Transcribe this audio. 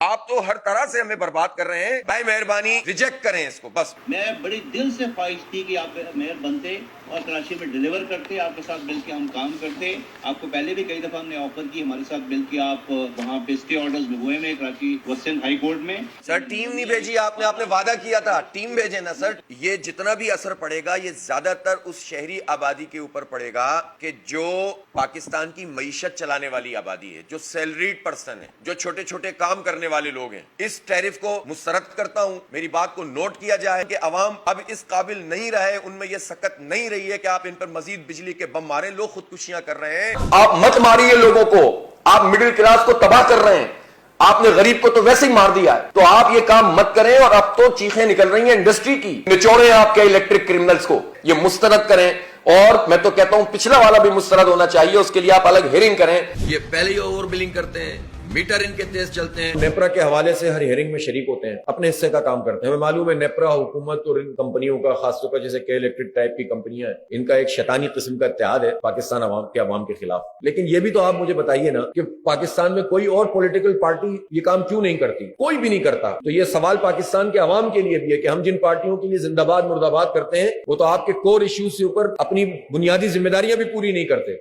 آپ تو ہر طرح سے ہمیں برباد کر رہے ہیں، بھائی مہربانی ریجیکٹ کریں اس کو بس۔ میں بڑی دل سے خواہش تھی کہ آپ میئر بنتے اور کراچی میں ڈیلیور کرتے، آپ کے ساتھ مل کے ہم کام کرتے۔ آپ کو پہلے بھی کئی دفعہ ہم نے آفر کی، ہمارے ساتھ مل کے آپ وہاں پہ اسٹے آرڈرز میں ہوئے میں کراچی ویسٹرن ہائی کورٹ میں۔ سر ٹیم نہیں بھیجی آپ نے وعدہ کیا تھا ٹیم بھیجے نا سر۔ یہ جتنا بھی اثر پڑے گا یہ زیادہ تر اس شہری آبادی کے اوپر پڑے گا کہ جو پاکستان کی معیشت چلانے والی آبادی ہے، جو سیلریڈ پرسن ہے، جو چھوٹے چھوٹے کام کرنے والے لوگ ہیں۔ اس ٹیرف کو مسترد کرتا ہوں، میری بات کو نوٹ کیا جائے کہ عوام اب اس قابل نہیں رہے، ان میں یہ سکت نہیں رہی ہے کہ آپ ان پر مزید بجلی کے بم ماریں۔ لوگ خودکشیاں کر رہے ہیں، آپ مت ماریے لوگوں کو، آپ مڈل کلاس کو تباہ کر رہے ہیں۔ آپ نے غریب کو تو ویسے ہی مار دیا ہے، تو آپ یہ کام مت کریں۔ اور اب تو چیخیں نکل رہی ہیں انڈسٹری کی، نچوڑیں آپ کے الیکٹرک کرمنلز کو، یہ مسترد کریں۔ اور میں تو کہتا ہوں پچھلا والا بھی مسترد ہونا چاہیے، اس کے لیے آپ الگ ہیئرنگ کریں۔ یہ پہلے ہی اوور بلنگ کرتے ہیں، میٹر ان کے تیز چلتے ہیں۔ نیپرا کے حوالے سے ہر ہیئرنگ میں شریک ہوتے ہیں، اپنے حصے کا کام کرتے ہیں۔ ہمیں معلوم ہے نیپرا حکومت اور ان کمپنیوں کا، خاص طور پر جیسے کہ الیکٹرک ٹائپ کی کمپنیاں ہیں، ان کا ایک شیطانی قسم کا اتحاد ہے پاکستان عوام کے خلاف۔ لیکن یہ بھی تو آپ مجھے بتائیے نا کہ پاکستان میں کوئی اور پولیٹیکل پارٹی یہ کام کیوں نہیں کرتی؟ کوئی بھی نہیں کرتا۔ تو یہ سوال پاکستان کے عوام کے لیے بھی ہے کہ ہم جن پارٹیوں کے لیے زندہ باد مردہ باد کرتے ہیں، وہ تو آپ کے کور ایشوز سے اوپر اپنی بنیادی ذمہ داریاں بھی پوری نہیں کرتے۔